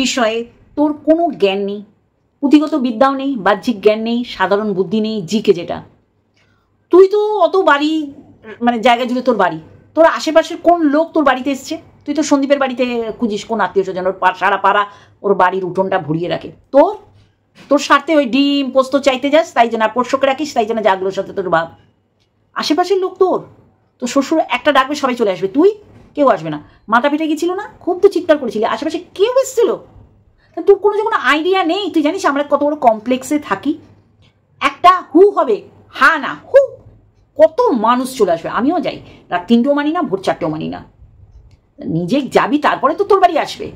বিষয়ে তোর কোনো জ্ঞান নেই, পুঁথিগত বিদ্যাও নেই, বাহ্যিক জ্ঞান নেই, সাধারণ বুদ্ধি নেই, জিকে যেটা। তুই তো অত বাড়ি মানে জায়গা জুড়ে তোর বাড়ি, তোর আশেপাশের কোন লোক তোর বাড়িতে এসছে? তুই তো সন্দীপের বাড়িতে খুঁজিস কোন আত্মীয় স্বজন, ওর সারা পাড়া ওর বাড়ির উঠোনটা ভরিয়ে রাখে। তোর স্বার্থে ওই ডিম পোস্ত চাইতে যাস, তাই জন্য পোষ্যকে রাখিস, তাই জন্য জাগলোর সাথে তোর বাপ। আশেপাশের লোক তোর শ্বশুর একটা ডাকবে সবাই চলে আসবে, তুই কেউ আসবে না। মাথা ফেটে গেছিল না, খুব তো চিৎকার করেছিলি, আশেপাশে কেউ এসেছিল? তোর কোনো যখন আইডিয়া নেই, তুই জানিস আমরা কত বড় কমপ্লেক্সে থাকি। একটা হু হবে, হা না হু, কত মানুষ চলে আসবে। আমিও যাই, রাত 3টেও মানি না, ভোর 4টেও মানি না। নিজে যাবি তারপরে তো তোর বাড়ি আসবে।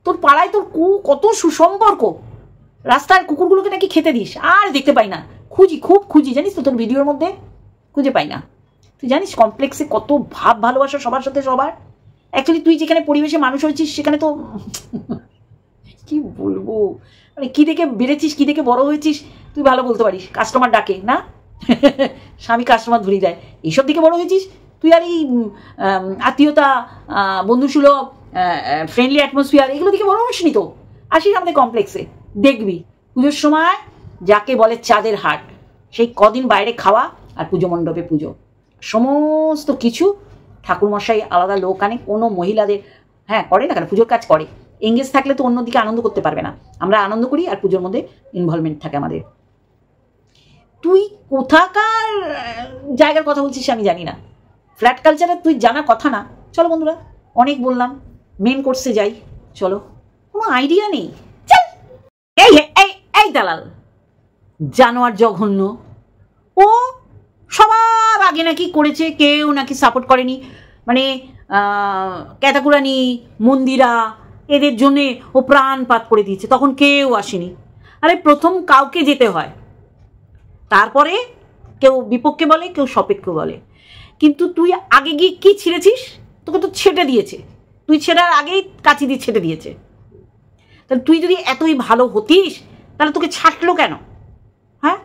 তোর পাড়ায় তোর কত সুসম্পর্ক, রাস্তার কুকুরগুলোকে নাকি খেতে দিস, আর দেখতে পাই না। খুব খুঁজি জানিস তো, তোর ভিডিওর মধ্যে খুঁজে পাই না। তুই জানিস কমপ্লেক্সে কত ভাব ভালোবাসা সবার সাথে সবার। অ্যাকচুয়ালি তুই যেখানে পরিবেশে মানুষ হয়েছিস সেখানে তো কি বলবো, মানে কী দেখে বেড়েছিস, কী দেখে বড় হয়েছিস তুই ভালো বলতে পারিস। কাস্টমার ডাকে না, স্বামী কাস্টমার ধরিয়ে দেয়, এইসব দিকে বড় হয়েছিস তুই। আর এই আত্মীয়তা, বন্ধুসুলভ, ফ্রেন্ডলি অ্যাটমসফিয়ার, এগুলো দিকে বড় হসনি তো। আসিস আমাদের কমপ্লেক্সে, দেখবি পুজোর সময় যাকে বলে চাঁদের হাট, সেই কদিন বাইরে খাওয়া আর পুজো মণ্ডপে পুজো, সমস্ত কিছু ঠাকুরমশাই আলাদা লোক আনে। কোনো মহিলাদের হ্যাঁ করে না কেন, পুজোর কাজ করে। এঙ্গেজ থাকলে তো অন্যদিকে আনন্দ করতে পারবে না। আমরা আনন্দ করি আর পুজোর মধ্যে ইনভলভমেন্ট থাকে আমাদের। তুই কোথাকার জায়গার কথা বলছিস আমি জানি না। ফ্ল্যাট কালচারে তুই জানার কথা না। চলো বন্ধুরা, অনেক বললাম, মেন কোর্সে যাই চলো। কোনো আইডিয়া নেই, চল। এই এই এই দালাল জানোয়ার জঘন্য, ও সবার আগে নাকি করেছে, কেউ নাকি সাপোর্ট করেনি। মানে ক্যাতাকুরানি, মন্দিরা, এদের জন্যে ও প্রাণপাত করে দিয়েছে, তখন কেউ আসেনি। আরে প্রথম কাউকে যেতে হয়, তারপরে কেউ বিপক্ষে বলে, কেউ সপেক্ষে বলে। কিন্তু তুই আগে গিয়ে কি ছিঁড়েছিস? তোকে তো ছেটে দিয়েছে, তুই ছেড়ার আগেই কাচি দিয়ে ছেটে দিয়েছে। তাহলে তুই যদি এতই ভালো হতিস তাহলে তোকে ছাড়লো কেন? হ্যাঁ,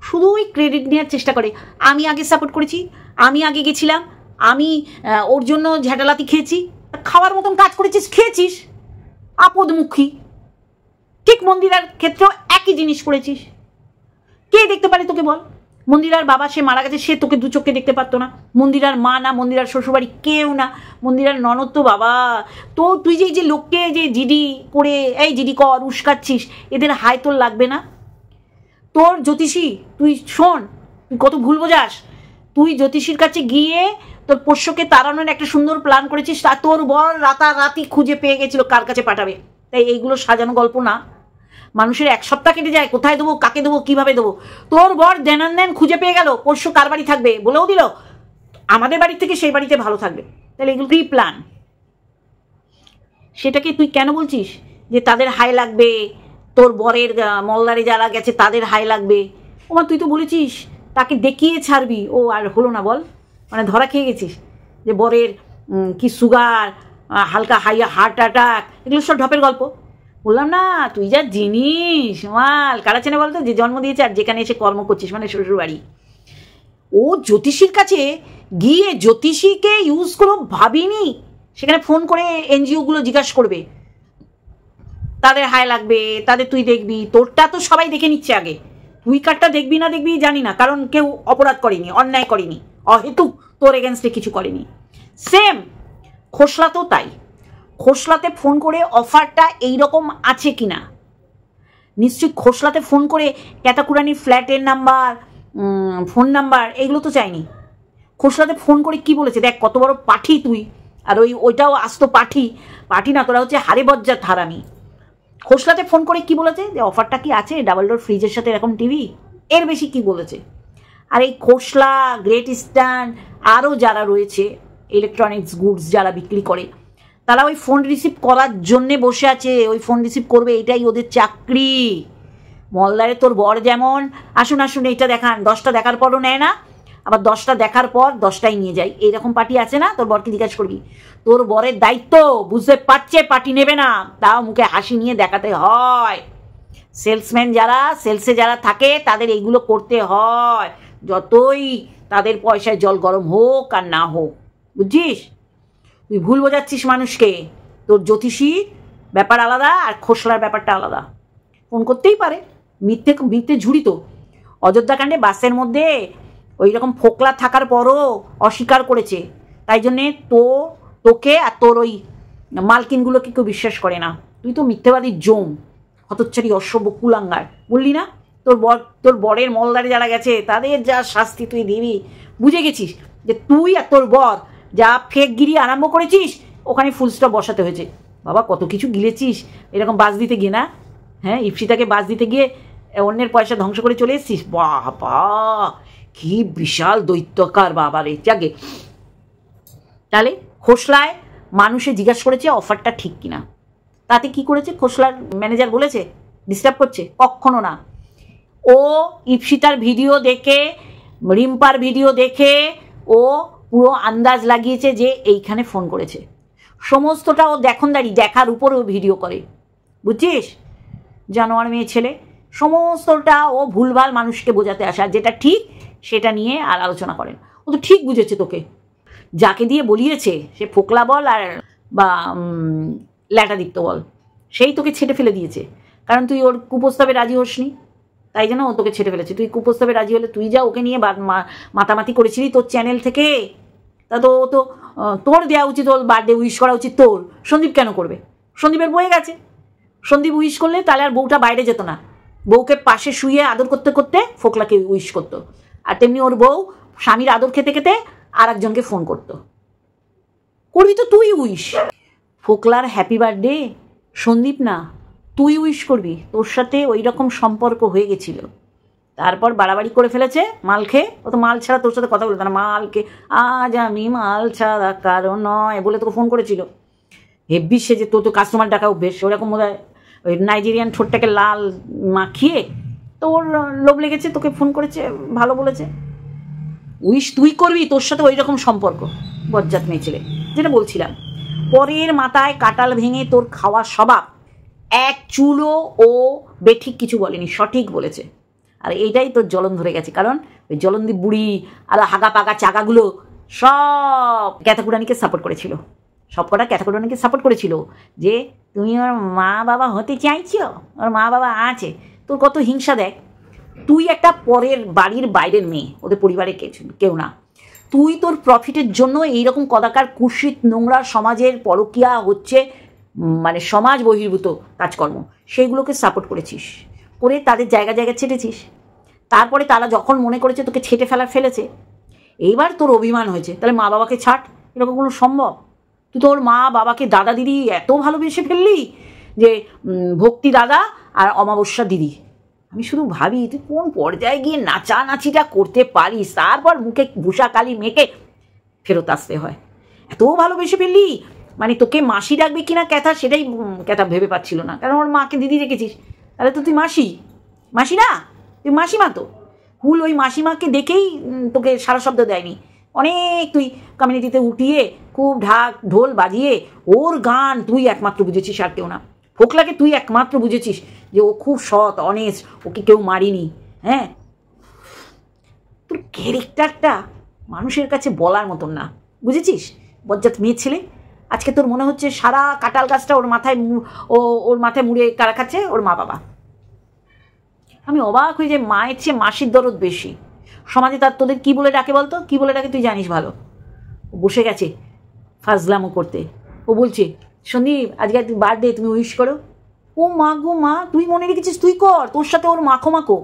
শুধু ওই ক্রেডিট নেওয়ার চেষ্টা করে। আমি আগে সাপোর্ট করেছি, আমি আগে গেছিলাম, আমি ওর জন্য ঝাঁটালাতি খেয়েছি। খাওয়ার মতন কাজ করেছিস, খেয়েছিস, আপদমুখী। ঠিক মন্দিরার ক্ষেত্রেও একই জিনিস করেছিস। কে দেখতে পারে তোকে বল? মন্দিরার বাবা সে মারা গেছে, সে তোকে দু চোখে দেখতে পারতো না। মন্দিরার মা না, মন্দিরার শ্বশুরবাড়ি কেউ না, মন্দিরার ননদ তো বাবা। তো তুই যে লোককে যে জিডি করে এই জিডি কর উস্কাচ্ছিস, এদের হাই তোর লাগবে না? তোর জ্যোতিষী, তুই শোন, তুই কত ভুল বোঝাস। তুই জ্যোতিষীর কাছে গিয়ে তোর পোষ্যকে তাড়ানোর একটা সুন্দর প্ল্যান করেছিস, তা তোর বর রাতারাতি খুঁজে পেয়ে গেছিল কার কাছে পাঠাবে। তাই এইগুলো সাজানো গল্প না। মানুষের 1 সপ্তাহ কেটে যায়, কোথায় দেবো, কাকে দেবো, কিভাবে দেবো। তোর বর দেন খুঁজে পেয়ে গেল পোষ্য কার বাড়ি থাকবে, বলেও দিল আমাদের বাড়ি থেকে সেই বাড়িতে ভালো থাকবে। তাহলে এগুলো প্রি প্ল্যান। সেটাকে তুই কেন বলছিস যে তাদের হাই লাগবে, তোর বরের মলদারে যারা গেছে তাদের হাই লাগবে? ওমা তুই তো বলেছিস তাকে দেখিয়ে ছাড়বি, ও আর হলো না বল? মানে ধরা খেয়ে গেছিস যে বরের কি সুগার, হালকা হার্ট অ্যাটাক, এগুলো সব ঢপের গল্প। বললাম না, তুই যা জিনিস মাল, কারা চেনে বলতো? যে জন্ম দিয়েছে আর যেখানে এসে কর্ম করছিস, মানে শ্বশুরবাড়ি। ও জ্যোতিষীর কাছে গিয়ে জ্যোতিষীকে ইউজ করো ভাবিনি। সেখানে ফোন করে এনজিওগুলো জিজ্ঞাসা করবে তাদের হাই লাগবে, তাদের তুই দেখবি। তোরটা তো সবাই দেখে নিচ্ছে আগে, তুই কারটা দেখবি না দেখবি জানি না, কারণ কেউ অপরাধ করেনি, অন্যায় করেনি, অহেতুক তোর এগেনস্টে কিছু করেনি। সেম খোসলাতেও তাই। খোসলাতে ফোন করে অফারটা এইরকম আছে কিনা, নিশ্চয়ই খোসলাতে ফোন করে ক্যাতাকুরানির ফ্ল্যাটের নাম্বার, ফোন নাম্বার এগুলো তো চাইনি। খোসলাতে ফোন করে কি বলেছে দেখ, কত বড় পাঠি তুই। আর ওইটাও আসতো পাঠি না, তোরা হচ্ছে হারে বজ্জাত হারামি। খোসলাতে ফোন করে কি বলেছে যে অফারটা কি আছে, ডাবল ডোর ফ্রিজের সাথে এরকম টিভি, এর বেশি কি বলেছে? আর এই খোসলা, গ্রেট ইস্টার্ন, আরও যারা রয়েছে ইলেকট্রনিক্স গুডস যারা বিক্রি করে, তারা ওই ফোন রিসিভ করার জন্যে বসে আছে। ওই ফোন রিসিভ করবে, এটাই ওদের চাকরি। মলদারে তোর বর যেমন আসুন আসুন এইটা দেখান, 10টা দেখার পরও নেয় না, আবার 10টা দেখার পর 10টাই নিয়ে যায়, এইরকম পার্টি আছে না? তোর বরকে জিজ্ঞাসা করবি। তোর বরের দায়িত্ব বুঝতে পারছে পার্টি নেবে না, তাও মুখে হাসি নিয়ে দেখাতে হয়। সেলসম্যান যারা, সেলসে যারা থাকে তাদের এইগুলো করতে হয়, যতই তাদের পয়সায় জল গরম হোক আর না হোক, বুঝছিস? তুই ভুল বোঝাচ্ছিস মানুষকে। তোর জ্যোতিষী ব্যাপার আলাদা আর খোসলার ব্যাপারটা আলাদা। ফোন করতেই পারে, মিথ্যে মিথ্যে ঝুড়ি তো। অযোধ্যাকাণ্ডে বাসের মধ্যে ওই রকম ফোকলা থাকার পরও অস্বীকার করেছে, তাই জন্যে তোকে আর তোর ওই মালকিনগুলোকে কেউ বিশ্বাস করে না। তুই তো মিথ্যেবাদী জম, হতচ্ছাড়ি অসভ্য কুলাঙ্গার। বললি না তোর বরের মলদারে যারা গেছে তাদের যা শাস্তি তুই দিবি, বুঝে গেছিস যে তুই আর তোর বর যা ফেকগিরি আরম্ভ করেছিস ওখানে ফুল স্টপ বসাতে হয়েছে। বাবা কত কিছু গিলেছিস এরকম বাস দিতে গিয়ে, না? হ্যাঁ, ইপসিতাকে বাস দিতে গিয়ে অন্যের পয়সা ধ্বংস করে চলে এসছিস। বাবা কি বিশাল দৈত্যকার বাবা রে। যাকে তাহলে খোসলায় মানুষে জিজ্ঞাসা করেছে অফারটা ঠিক কিনা, তাতে কি করেছে? খোসলার ম্যানেজার বলেছে ডিস্টার্ব করছে? কখনো না। ও ইপসিতার ভিডিও দেখে, রিম্পার ভিডিও দেখে ও পুরো আন্দাজ লাগিয়েছে যে এইখানে ফোন করেছে। সমস্তটা ও দেখার উপরেও ভিডিও করে, বুঝছিস? জানোয়ার মেয়ে ছেলে। সমস্তটা ও ভুলভাল মানুষকে বোঝাতে আসে, আর যেটা ঠিক সেটা নিয়ে আর আলোচনা করেন। ও তো ঠিক বুঝেছে তোকে, যাকে দিয়ে বলিয়েছে সে ফোকলা বল আর বা ল্যাটাদিত্য বল, সেই তোকে ছেটে ফেলে দিয়েছে। কারণ তুই ওর কুপ্রস্তাবে রাজি হোসনি, তাই জন্য ও তোকে ছেটে ফেলেছে। তুই কুপ্রস্তাবে রাজি হলে তুই যা ওকে নিয়ে মাতামাতি করেছিলি তোর চ্যানেল থেকে, তা তো ও তো তোর দেওয়া উচিত, ওর বার্থডে উইশ করা উচিত তোর। সন্দীপ কেন করবে? সন্দীপের বয়ে গেছে। সন্দীপ উইশ করলে তাহলে আর বউটা বাইরে যেত না, বউকে পাশে শুয়ে আদর করতে করতে ফোকলাকে উইশ করতো। আর তেমনি ওর বউ স্বামীর আদর খেতে খেতে আর একজনকে ফোন করতো। করবি তো তুই উইশ। ফোকলার হ্যাপি বার্থডে সন্দীপ না, তুই উইশ করবি। তোর সাথে ওই রকম সম্পর্ক হয়ে গেছিল, তারপর বাড়াবাড়ি করে ফেলেছে মাল খেয়ে। ও তো মাল ছাড়া তোর সাথে কথা বলতো না। মালকে আজ আমি মাল ছাড়া কারণ নয় বলে তোকে ফোন করেছিল। হেব্বি সে যে তোর তো কাস্টমার ডাকা অভ্যেস, ওরকম বোধ হয় ওই নাইজেরিয়ান ঠোঁটটাকে লাল মাখিয়ে তোর লোভ লেগেছে, তোকে ফোন করেছে, ভালো বলেছে। উইশ তুই করবি, তোর সাথে ওই রকম সম্পর্ক। বজ্জাত মেয়ে ছেলে, যেটা বলছিলাম, পরের মাথায় কাটাল ভেঙে তোর খাওয়া স্বভাব। এক চুলও ও বেঠিক কিছু বলেনি, সঠিক বলেছে। আর এইটাই তোর জ্বলন ধরে গেছে, কারণ ওই জ্বলনদীপ বুড়ি আর হাগা পাকা চাকাগুলো সব ক্যাথাকুরানিকে সাপোর্ট করেছিল। সব কটা ক্যাথাকুরানিকে সাপোর্ট করেছিল যে তুমি ওর মা বাবা হতে চাইছো, ওর মা বাবা আছে। তোর কত হিংসা দেখ। তুই একটা পরের বাড়ির বাইরের মেয়ে, ওদের পরিবারে কেউ না। তুই তোর প্রফিটের জন্য এইরকম কদাকার কুৎসিত নোংরা সমাজের পরকীয়া হচ্ছে, মানে সমাজ বহির্ভূত কাজকর্ম, সেইগুলোকে সাপোর্ট করেছিস, করে তাদের জায়গা ছেটেছিস। তারপরে তারা যখন মনে করেছে তোকে ছেটে ফেলেছে, এইবার তোর অভিমান হয়েছে। তাহলে মা বাবাকে ছাড়, এরকম কোনো সম্ভব? তুই তোর মা বাবাকে দাদা দিদি এত ভালোবেসে ফেললি যে ভক্তি দাদা আর অমাবস্যা দিদি। আমি শুধু ভাবি তুই কোন পর্যায়ে গিয়ে নাচানাচিটা করতে পারিস, তারপর মুখে ভূষা কালি মেখে ফেরত আসতে হয়। এত ভালোবেসে ফেললি, মানে তোকে মাসি ডাকবে কিনা ক্যাথা, সেটাই ক্যাথা ভেবে পাচ্ছিল না। কারণ ওর মাকে দিদি রেখেছিস, তাহলে তো তুই মাসি না, তুই মাসিমা। তো হুল ওই মাসিমাকে দেখেই তোকে সারা শব্দ দেয়নি। অনেক তুই কমিউনিটিতে উঠিয়ে খুব ঢাক ঢোল বাজিয়ে ওর গান তুই একমাত্র বুঝেছিস, আর কেউ না। ফোকলাকে তুই একমাত্র বুঝেছিস যে ও খুব সৎ অনেস্ট, ওকে কেউ মারিনি। হ্যাঁ, তোর ক্যারেক্টারটা মানুষের কাছে বলার মতন না, বুঝেছিস? বজ্জাত মেয়ে ছেলে। আজকে তোর মনে হচ্ছে সারা কাঁঠাল গাছটা ওর মাথায় মুড়ে কারা খাচ্ছে? ওর মা বাবা। আমি অবাক হই যে মায়ের চেয়ে মাসির দরদ বেশি। সমাজে তার তোদের কী বলে ডাকে বলতো? কী বলে ডাকে তুই জানিস ভালো। ও বসে গেছে ফাজলামো করতে। ও বলছে সন্দীপ আজকে তুই বার্থডে, তুমি উইশ করো। ও মা গো মা, তুই মনে রেখেছিস, তুই কর। তোর সাথে ওর মাখো।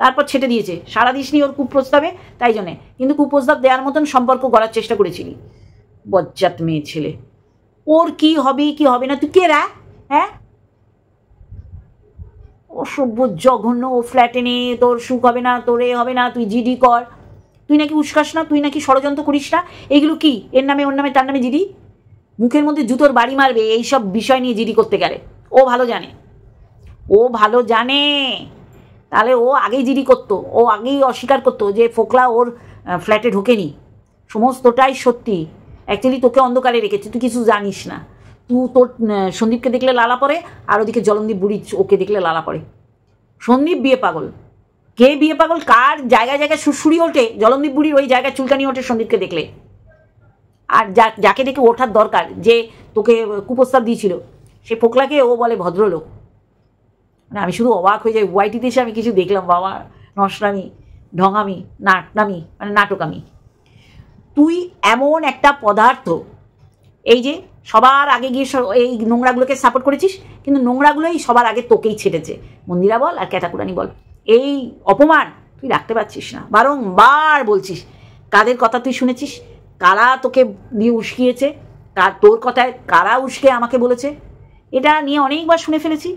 তারপর ছেটে দিয়েছে, সারা দিসনি ওর কুপ্রস্তাবে, তাই জন্যে। কিন্তু কুপ্রস্তাব দেওয়ার মতন সম্পর্ক গড়ার চেষ্টা করেছিলি। বজ্জাত মেয়ে ছেলে। ওর কি হবে কি হবে না তুই কে রা? হ্যাঁ, অসভ্য জঘন্য। ও ফ্ল্যাটে নে, তোর সুখ হবে না, তোর এ হবে না, তুই জিডি কর। তুই নাকি উস্কাস না, তুই নাকি ষড়যন্ত্র করিস না। এইগুলো কি? এর নামে ওর নামে তার নামে জিডি? মুখের মধ্যে জুতোর বাড়ি মারবে এইসব বিষয় নিয়ে জিডি করতে গেলে। ও ভালো জানে। তাহলে ও আগেই জিডি করতো, ও আগেই অস্বীকার করতো যে ফোকলা ওর ফ্ল্যাটে ঢোকেনি। সমস্তটাই সত্যি। অ্যাকচুয়ালি তোকে অন্ধকারে রেখেছে, তুই কিছু জানিস না। তোর সন্দীপকে দেখলে লালা পড়ে, আর ওদিকে জলনদীপ বুড়ি ওকে দেখলে লালা পড়ে। সন্দীপ বিয়ে পাগল। কে বিয়ে পাগল? কার জায়গায় সুড়সুড়ি ওঠে? জলনদীপ বুড়ির ওই জায়গায় চুলকানি ওঠে সন্দীপকে দেখলে। আর যাকে দেখে ওঠার দরকার, যে তোকে কুপ্রস্তাব দিয়েছিল, সে ফোকলাকে ও বলে ভদ্রলোক। মানে আমি শুধু অবাক হয়ে যাই, ওয়াইটিতে এসে আমি কিছু দেখলাম বাবা, নষ্টামি, ঢঙামি, নাটনামি, মানে নাটকামি। তুই এমন একটা পদার্থ, এই যে সবার আগে গিয়ে এই নোংরাগুলোকে সাপোর্ট করেছিস, কিন্তু নোংরাগুলোই সবার আগে তোকেই ছেড়েছে। মন্দিরা বল আর ক্যাতাকুরানি বল, এই অপমান তুই রাখতে পারছিস না। বারংবার বলছিস, কাদের কথা তুই শুনেছিস, কারা তোকে দিয়ে উস্কিয়েছে, তোর কথায় কারা উস্কে আমাকে বলেছে, এটা নিয়ে অনেকবার শুনে ফেলেছি।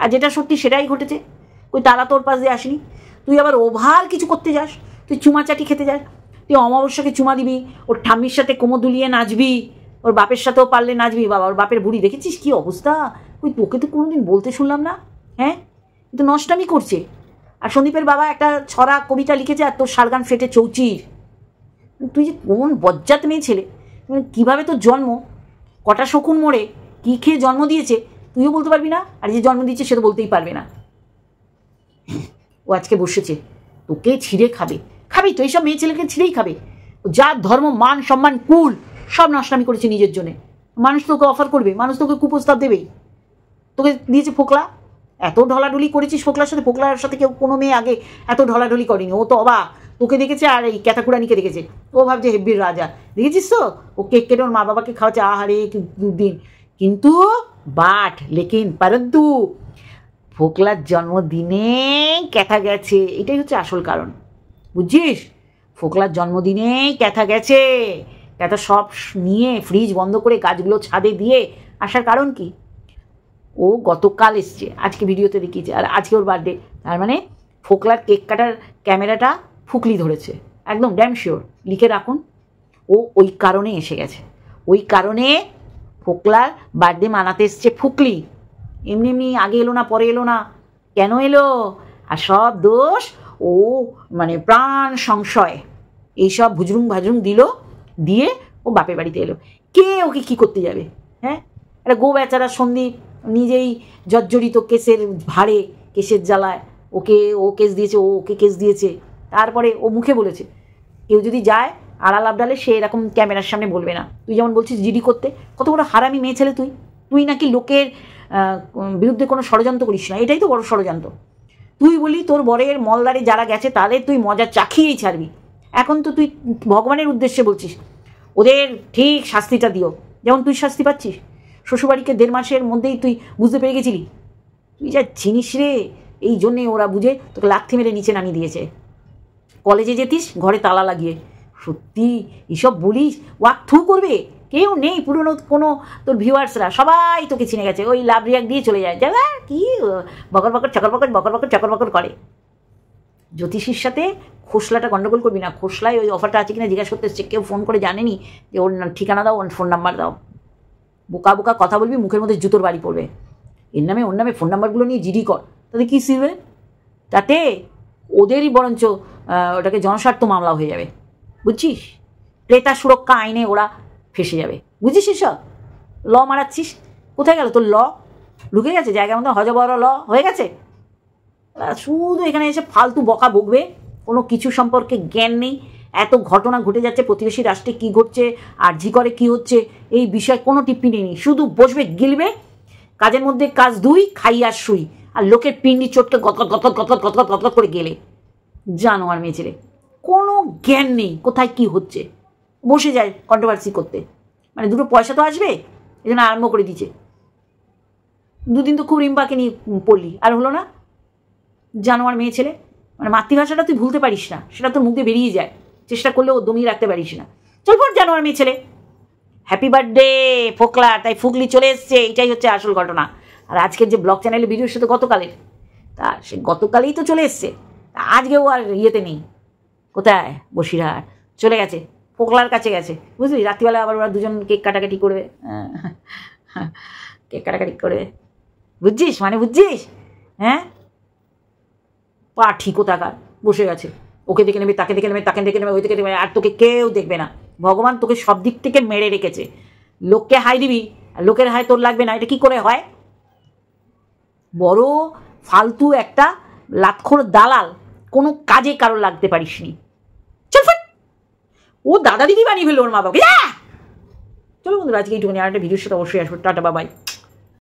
আর যেটা সত্যি সেটাই ঘটেছে। ওই তারা তোর পাশ দিয়ে আসেনি। তুই আবার ওভার কিছু করতে যাস, তুই চুমাচাটি খেতে যাস, তুই অমাবস্যাকে চুমা দিবি, ওর ঠাম্মির সাথে কোমর দুলিয়ে নাচবি, ওর বাপের সাথেও পারলে নাচবি। বাবা, ওর বাপের বুড়ি দেখেছিস কী অবস্থা? ওই তোকে তো কোনোদিন বলতে শুনলাম না। হ্যাঁ, কিন্তু নষ্টামি করছে। আর সন্দীপের বাবা একটা ছড়া কবিতা লিখেছে, আর তোর শালগান ফেটে চৌচির। তুই যে কোন বজ্জাত মেয়ে ছেলে, কীভাবে তোর জন্ম, কটা শকুন মোড়ে কী খেয়ে জন্ম দিয়েছে তুইও বলতে পারবি না, আর যে জন্ম দিয়েছে সে তো বলতেই পারবে না। ও আজকে বসেছে তোকে ছিঁড়ে খাবে। খাবি তো, এইসব মেয়ে ছেলেকে ছিঁড়েই খাবে। যার ধর্ম, মান, সম্মান, কুল সব নষ্টামি করেছে নিজের জন্যে। মানুষ তোকে অফার করবে, মানুষ তোকে কুপ্রস্তাব দেবেই। তোকে দিয়েছে ফোকলা, এত ঢলাঢলি করেছিস ফোকলার সাথে। ফোকলার সাথে কেউ কোনো মেয়ে আগে এত ঢলাঢলি করেনি। ও তো অবাক, তোকে দেখেছে আর এই ক্যাতাকুরানিকে দেখেছে, ও ভাবছে হেব্বির রাজা। দেখেছিস তো ও কেক কেটে ওর মা বাবাকে খাওয়াচ্ছে, আহারে দুদিন। কিন্তু বাট লেকিন পরন্তু ফোকলার জন্মদিনে ক্যাথা গেছে, এটাই হচ্ছে আসল কারণ, বুঝছিস? ফোকলার জন্মদিনে ক্যাথা গেছে। ক্যাথা সব নিয়ে ফ্রিজ বন্ধ করে গাছগুলো ছাদে দিয়ে আসার কারণ কি? ও গতকাল এসছে, আজকে ভিডিওতে দেখিয়েছে, আর আজকে ওর বার্থডে। তার মানে ফোকলার কেক কাটার ক্যামেরাটা ফুকলি ধরেছে, একদম ড্যাম শিওর। লিখে রাখুন, ও ওই কারণে এসে গেছে। ওই কারণে ফোকলার বার্থডে মানাতে এসছে ফুকলি। এমনি এমনি আগে এলো না, পরে এলো না, কেন এলো? আর সব দোষ ও, মানে প্রাণ সংশয় এইসব ভুজরুং ভাজরুং দিল, দিয়ে ও বাপের বাড়িতে এলো। কে ওকে কী করতে যাবে? হ্যাঁ, একটা গো বেচারা সন্দীপ নিজেই জর্জরিত কেসের ভারে, কেসের জ্বালায়। ও কেস দিয়েছে, ওকে কেস দিয়েছে। তারপরে ও মুখে বলেছে কেউ যদি যায় আড়াল আবডালে সে এরকম ক্যামেরার সামনে বলবে না। তুই যেমন বলছিস জিডি করতে, কত বড় হারামি মেয়ে ছেলে তুই নাকি লোকের বিরুদ্ধে কোনো ষড়যন্ত্র করিস না, এটাই তো বড় ষড়যন্ত্র। তুই বলি তোর বরের মলদারে যারা গেছে তাদের তুই মজা চাখিয়েই ছাড়বি। এখন তো তুই ভগবানের উদ্দেশ্যে বলছিস ওদের ঠিক শাস্তিটা দিও, যেমন তুই শাস্তি পাচ্ছিস। শ্বশুরবাড়িকে 1.5 মাসের মধ্যেই তুই বুঝতে পেরে গেছিলি। তুই যা জিনিস রে, এই জন্যে ওরা বুঝে তোকে লাথি মেরে নিচে নামিয়ে দিয়েছে। কলেজে যেতিস ঘরে তালা লাগিয়ে। সত্যি এইসব বলিস, ওয়াক থু করবে কেউ নেই। পুরনো কোনো তোর ভিউয়ার্সরা সবাই তোকে চিনে গেছে, ওই লাভ রিয়াক দিয়ে চলে যায়, যা কি বকর বকর চকর বকর বকর বকর চকর বকর করে। জ্যোতিষীর সাথে খোসলাটা গন্ডগোল করবি না। খোসলায় ওই অফারটা আছে কিনা জিজ্ঞাসা করতে এসছে, কেউ ফোন করে জানেনি যে ওর ঠিকানা দাও, ওর ফোন নাম্বার দাও। বোকা বোকা কথা বলবি, মুখের মধ্যে জুতোর বাড়ি পড়বে। এর নামে ওর নামে ফোন নাম্বারগুলো নিয়ে জিডি কর, তাতে কী শিখবে? তাতে ওদেরই বরঞ্চ ওটাকে জনস্বার্থ মামলা হয়ে যাবে, বুঝছিস? ক্রেতা সুরক্ষা আইনে ওরা ফেসে যাবে, বুঝছিস? এসব ল মারাচ্ছিস, কোথায় গেল তোর ল? ঢুকে গেছে জায়গার মধ্যে, হজবর ল হয়ে গেছে। শুধু এখানে এসে ফালতু বকা বকবে, কোনো কিছু সম্পর্কে জ্ঞান নেই। এত ঘটনা ঘটে যাচ্ছে, প্রতিবেশী রাষ্ট্রে কী ঘটছে, আর জি করে কী হচ্ছে, এই বিষয়ে কোনো টিপ্পনি নেই। শুধু বসবে, গিলবে, কাজের মধ্যে কাজ দুই, খাই আর শুই, আর লোকের পিন্ডি চটকে গতগত গতগত গতগত গতগত গতগত করে গেলে। জানোয়ার মেয়ে ছেলে, কোনো জ্ঞান নেই কোথায় কী হচ্ছে। বসে যায় কন্ট্রোভার্সি করতে, মানে দুটো পয়সা তো আসবে, এই জন্য আরম্ভ করে দিচ্ছে। দুদিন তো খুব রিম্পাকে নিয়ে পড়লি, আর হলো না? জানোয়ার মেয়ে ছেলে, মানে মাতৃভাষাটা তুই ভুলতে পারিস না, সেটা তোর মুখ দিয়ে বেরিয়ে যায়, চেষ্টা করলেও দমিয়ে রাখতে পারিস না। চল পর জানোয়ার মেয়ে ছেলে। হ্যাপি বার্থডে ফোকলা, তাই ফুকলি চলে এসছে, এইটাই হচ্ছে আসল ঘটনা। আর আজকের যে ব্লগ চ্যানেলে ভিডিও, সে তো গতকালের, তা সে গতকালেই তো চলে এসছে, আজকেও আর ইয়েতে নেই। কোথায়? বসিরহাট চলে গেছে, ফোকলার কাছে গেছে, বুঝলি? রাত্রিবেলা আবার ওরা দুজন কেক কাটাকাটি করবে, কেক কাটাকাটি করবে, বুঝছিস? মানে বুঝছিস? হ্যাঁ, পাঠি কোথাকার বসে গেছে, ওকে দেখে নেবে, তাকে দেখে নেবে, তাকে দেখে নেবে, ওই দেখে নেবে, আর তোকে কেউ দেখবে না। ভগবান তোকে সব দিক থেকে মেরে রেখেছে। লোককে হাই দিবি, আর লোকের হাই তোর লাগবে না, এটা কি করে হয়? বড় ফালতু একটা লাতখোর দালাল, কোনো কাজে কারোর লাগতে পারিসনি। চল ফাট, ও দাদা দিদি বানিয়ে ফেললো ওর মা বাবাকে। চলো বন্ধুরা, আজকে এইটুকুনি, আর একটা ভিডিওর সাথে অবশ্যই আসবো। টাটা, বাবাই।